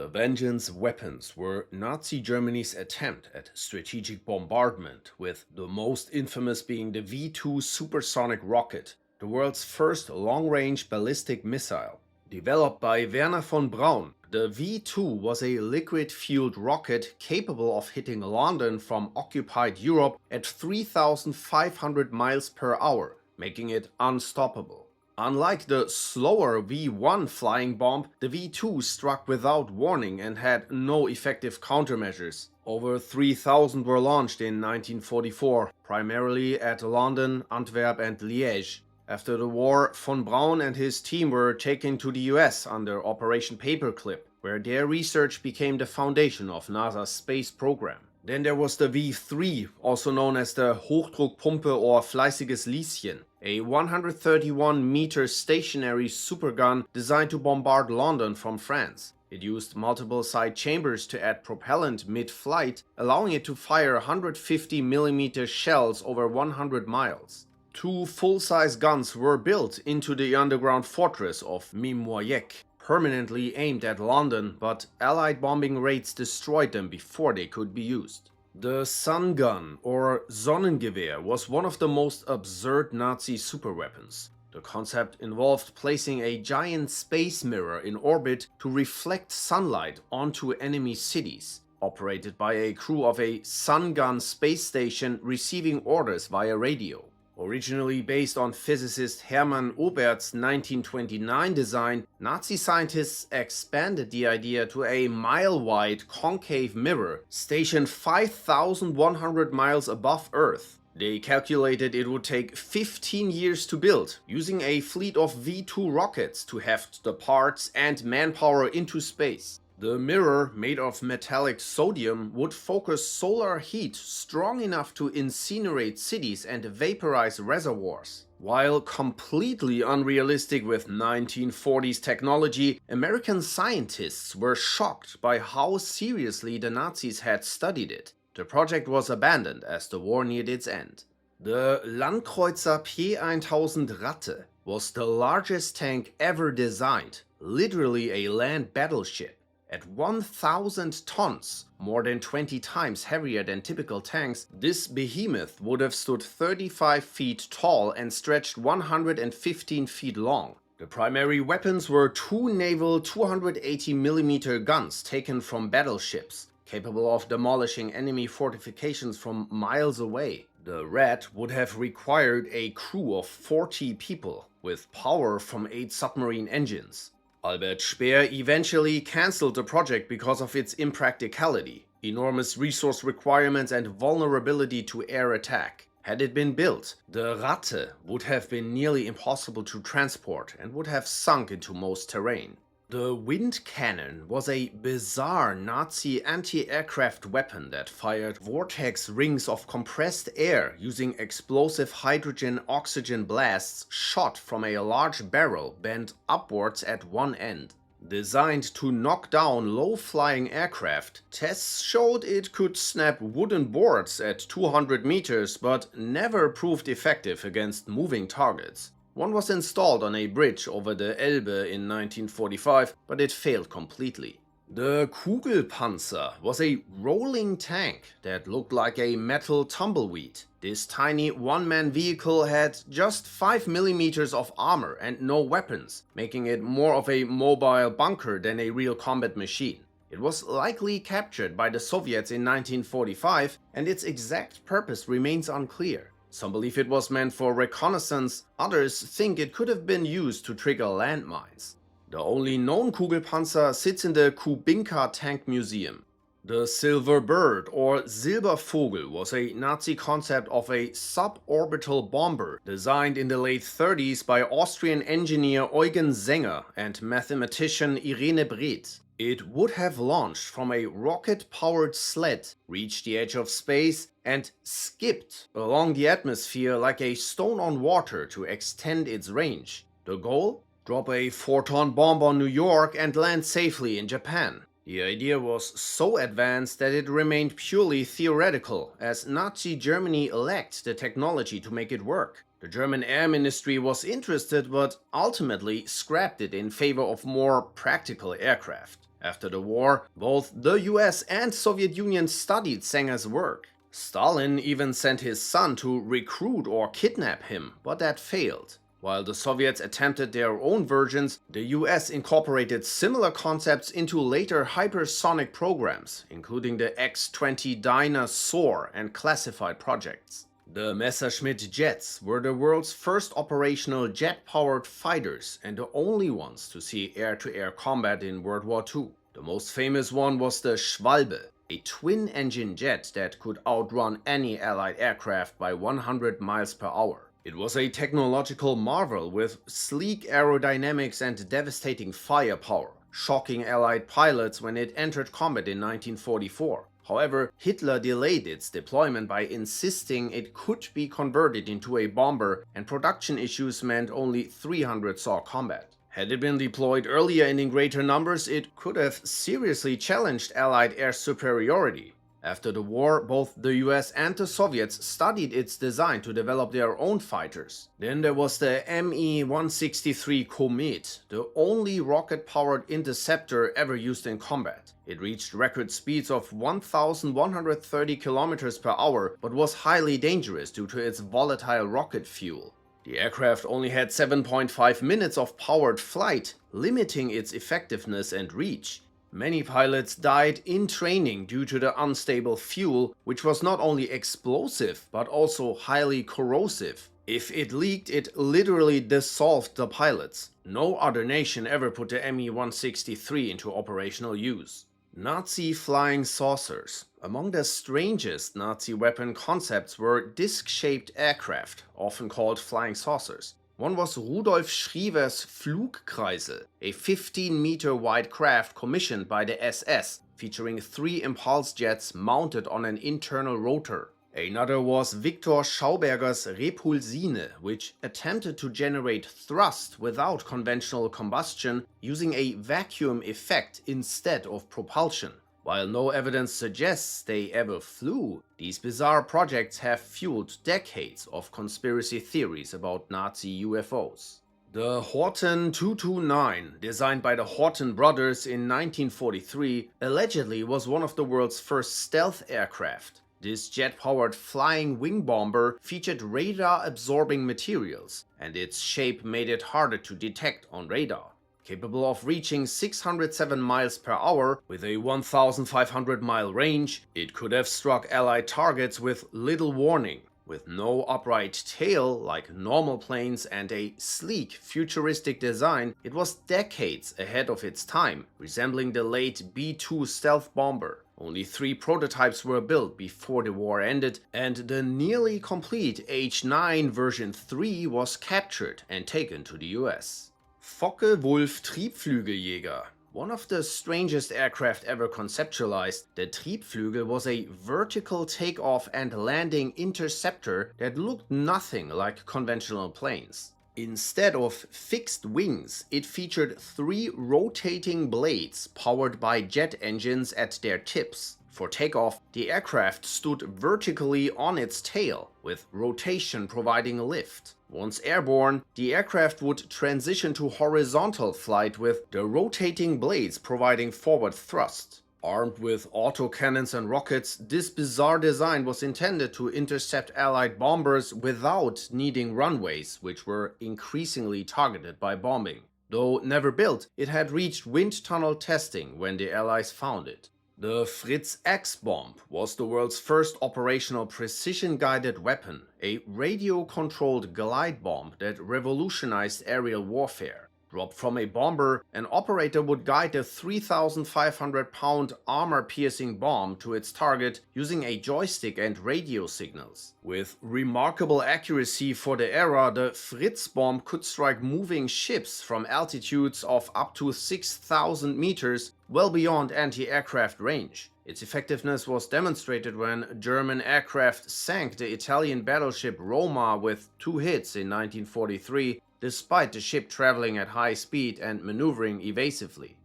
The Vengeance weapons were Nazi Germany's attempt at strategic bombardment, with the most infamous being the V-2 supersonic rocket, the world's first long-range ballistic missile. Developed by Wernher von Braun, the V-2 was a liquid-fueled rocket capable of hitting London from occupied Europe at 3,500 miles per hour, making it unstoppable. Unlike the slower V-1 flying bomb, the V-2 struck without warning and had no effective countermeasures. Over 3,000 were launched in 1944, primarily at London, Antwerp and Liège. After the war, von Braun and his team were taken to the US under Operation Paperclip, where their research became the foundation of NASA's space program. Then there was the V-3, also known as the Hochdruckpumpe or Fleißiges Lieschen, a 131-meter stationary supergun designed to bombard London from France. It used multiple side chambers to add propellant mid-flight, allowing it to fire 150mm shells over 100 miles. Two full-size guns were built into the underground fortress of Mimoyek, permanently aimed at London, but Allied bombing raids destroyed them before they could be used. The Sun Gun, or Sonnengewehr, was one of the most absurd Nazi superweapons. The concept involved placing a giant space mirror in orbit to reflect sunlight onto enemy cities, operated by a crew of a Sun Gun space station receiving orders via radio. Originally based on physicist Hermann Oberth's 1929 design, Nazi scientists expanded the idea to a mile-wide concave mirror stationed 5,100 miles above Earth. They calculated it would take 15 years to build, using a fleet of V-2 rockets to heft the parts and manpower into space. The mirror, made of metallic sodium, would focus solar heat strong enough to incinerate cities and vaporize reservoirs. While completely unrealistic with 1940s technology, American scientists were shocked by how seriously the Nazis had studied it. The project was abandoned as the war neared its end. The Landkreuzer P1000 Ratte was the largest tank ever designed, literally a land battleship. At 1,000 tons, more than 20 times heavier than typical tanks, this behemoth would have stood 35 feet tall and stretched 115 feet long. The primary weapons were two naval 280mm guns taken from battleships, capable of demolishing enemy fortifications from miles away. The Rat would have required a crew of 40 people, with power from 8 submarine engines. Albert Speer eventually cancelled the project because of its impracticality, enormous resource requirements and vulnerability to air attack. Had it been built, the Ratte would have been nearly impossible to transport and would have sunk into most terrain. The wind cannon was a bizarre Nazi anti-aircraft weapon that fired vortex rings of compressed air using explosive hydrogen-oxygen blasts shot from a large barrel bent upwards at one end. Designed to knock down low-flying aircraft, tests showed it could snap wooden boards at 200 meters but never proved effective against moving targets. One was installed on a bridge over the Elbe in 1945, but it failed completely. The Kugelpanzer was a rolling tank that looked like a metal tumbleweed. This tiny one-man vehicle had just 5mm of armor and no weapons, making it more of a mobile bunker than a real combat machine. It was likely captured by the Soviets in 1945, and its exact purpose remains unclear. Some believe it was meant for reconnaissance, others think it could have been used to trigger landmines. The only known Kugelpanzer sits in the Kubinka Tank Museum. The Silver Bird, or Silbervogel, was a Nazi concept of a suborbital bomber designed in the late 30s by Austrian engineer Eugen Sänger and mathematician Irene Bredt. It would have launched from a rocket-powered sled, reached the edge of space, and skipped along the atmosphere like a stone on water to extend its range. The goal? Drop a 4-ton bomb on New York and land safely in Japan. The idea was so advanced that it remained purely theoretical, as Nazi Germany lacked the technology to make it work. The German Air Ministry was interested but ultimately scrapped it in favor of more practical aircraft. After the war, both the US and Soviet Union studied Sanger's work. Stalin even sent his son to recruit or kidnap him, but that failed. While the Soviets attempted their own versions, the US incorporated similar concepts into later hypersonic programs, including the X-20 Dyna Soar and classified projects. The Messerschmitt Jets were the world's first operational jet-powered fighters and the only ones to see air-to-air combat in World War II. The most famous one was the Schwalbe, a twin-engine jet that could outrun any Allied aircraft by 100 miles per hour. It was a technological marvel with sleek aerodynamics and devastating firepower, shocking Allied pilots when it entered combat in 1944. However, Hitler delayed its deployment by insisting it could be converted into a bomber, and production issues meant only 300 saw combat. Had it been deployed earlier and in greater numbers, it could have seriously challenged Allied air superiority. After the war, both the US and the Soviets studied its design to develop their own fighters. Then there was the Me-163 Komet, the only rocket-powered interceptor ever used in combat. It reached record speeds of 1,130 km per hour, but was highly dangerous due to its volatile rocket fuel. The aircraft only had 7.5 minutes of powered flight, limiting its effectiveness and reach. Many pilots died in training due to the unstable fuel, which was not only explosive but also highly corrosive. If it leaked, it literally dissolved the pilots. No other nation ever put the Me-163 into operational use. Nazi flying saucers. Among the strangest Nazi weapon concepts were disc-shaped aircraft, often called flying saucers. One was Rudolf Schriever's Flugkreisel, a 15-meter wide craft commissioned by the SS, featuring 3 impulse jets mounted on an internal rotor. Another was Viktor Schauberger's Repulsine, which attempted to generate thrust without conventional combustion using a vacuum effect instead of propulsion. While no evidence suggests they ever flew, these bizarre projects have fueled decades of conspiracy theories about Nazi UFOs. The Horten 229, designed by the Horten brothers in 1943, allegedly was one of the world's first stealth aircraft. This jet-powered flying wing bomber featured radar-absorbing materials, and its shape made it harder to detect on radar. Capable of reaching 607 miles per hour with a 1,500-mile range, it could have struck Allied targets with little warning. With no upright tail like normal planes and a sleek, futuristic design, it was decades ahead of its time, resembling the late B-2 stealth bomber. Only 3 prototypes were built before the war ended, and the nearly complete H-9 version 3 was captured and taken to the US. Focke-Wulf Triebflügeljäger. One of the strangest aircraft ever conceptualized, the Triebflügel was a vertical takeoff and landing interceptor that looked nothing like conventional planes. Instead of fixed wings, it featured 3 rotating blades powered by jet engines at their tips. For takeoff, the aircraft stood vertically on its tail, with rotation providing lift. Once airborne, the aircraft would transition to horizontal flight with the rotating blades providing forward thrust. Armed with autocannons and rockets, this bizarre design was intended to intercept Allied bombers without needing runways, which were increasingly targeted by bombing. Though never built, it had reached wind tunnel testing when the Allies found it. The Fritz X Bomb was the world's first operational precision-guided weapon, a radio-controlled glide bomb that revolutionized aerial warfare. Dropped from a bomber, an operator would guide a 3,500-pound armor-piercing bomb to its target using a joystick and radio signals. With remarkable accuracy for the era, the Fritz bomb could strike moving ships from altitudes of up to 6,000 meters, well beyond anti-aircraft range. Its effectiveness was demonstrated when German aircraft sank the Italian battleship Roma with 2 hits in 1943, despite the ship traveling at high speed and maneuvering evasively.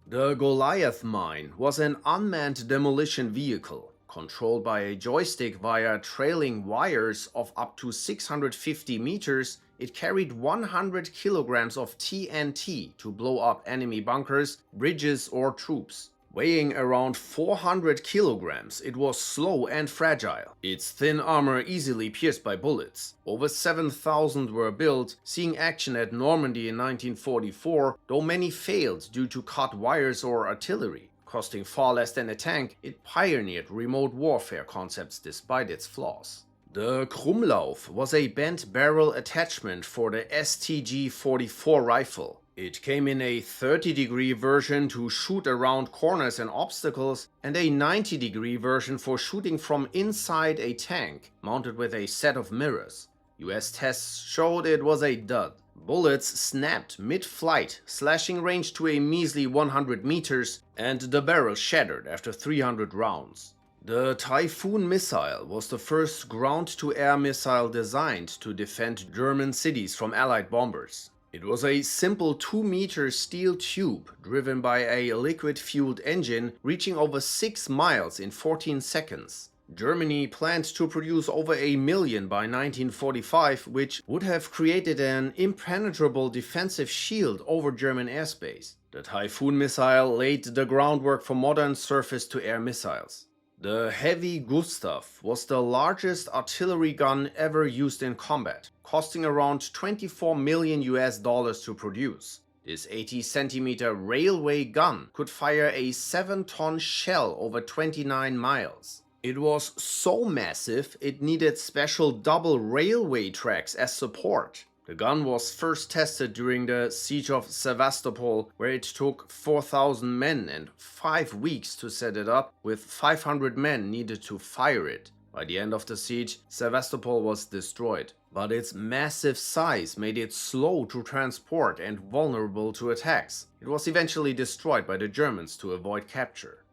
The Goliath Mine was an unmanned demolition vehicle, controlled by a joystick via trailing wires of up to 650 meters. it carried 100 kilograms of TNT to blow up enemy bunkers, bridges, or troops. Weighing around 400 kilograms, it was slow and fragile. Its thin armor easily pierced by bullets. Over 7,000 were built, seeing action at Normandy in 1944, though many failed due to cut wires or artillery. Costing far less than a tank, it pioneered remote warfare concepts despite its flaws. The Krummlauf was a bent barrel attachment for the STG-44 rifle. It came in a 30-degree version to shoot around corners and obstacles, and a 90-degree version for shooting from inside a tank, mounted with a set of mirrors. US tests showed it was a dud. Bullets snapped mid-flight, slashing range to a measly 100 meters, and the barrel shattered after 300 rounds. The Taifun Missile was the first ground-to-air missile designed to defend German cities from Allied bombers. It was a simple 2-meter steel tube driven by a liquid-fueled engine reaching over 6 miles in 14 seconds. Germany planned to produce over 1 million by 1945, which would have created an impenetrable defensive shield over German airspace. The Taifun missile laid the groundwork for modern surface-to-air missiles. The heavy Gustav was the largest artillery gun ever used in combat, costing around $24 million to produce. This 80-centimeter railway gun could fire a 7-ton shell over 29 miles. It was so massive it needed special double railway tracks as support. The gun was first tested during the siege of Sevastopol, where it took 4,000 men and 5 weeks to set it up, with 500 men needed to fire it. By the end of the siege, Sevastopol was destroyed, but its massive size made it slow to transport and vulnerable to attacks. It was eventually destroyed by the Germans to avoid capture.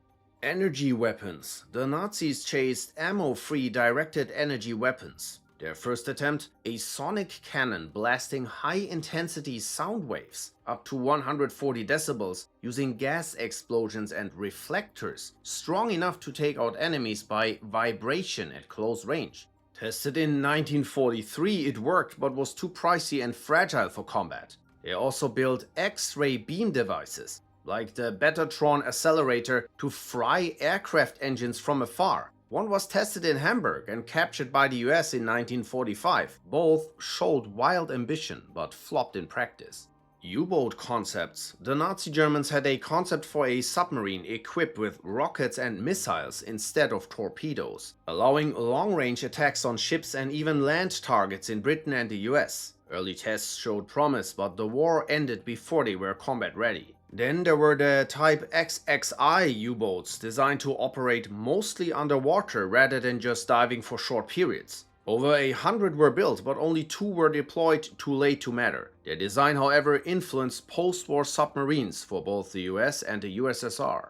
Energy weapons. The Nazis chased ammo-free directed energy weapons. Their first attempt, a sonic cannon blasting high-intensity sound waves up to 140 decibels using gas explosions and reflectors strong enough to take out enemies by vibration at close range. Tested in 1943, it worked but was too pricey and fragile for combat. They also built X-ray beam devices, like the Betatron accelerator, to fry aircraft engines from afar. One was tested in Hamburg and captured by the US in 1945. Both showed wild ambition, but flopped in practice. U-boat concepts. The Nazi Germans had a concept for a submarine equipped with rockets and missiles instead of torpedoes, allowing long-range attacks on ships and even land targets in Britain and the US. Early tests showed promise, but the war ended before they were combat ready. Then there were the Type XXI U-boats designed to operate mostly underwater rather than just diving for short periods. Over 100 were built, but only 2 were deployed too late to matter. Their design, however, influenced post-war submarines for both the US and the USSR.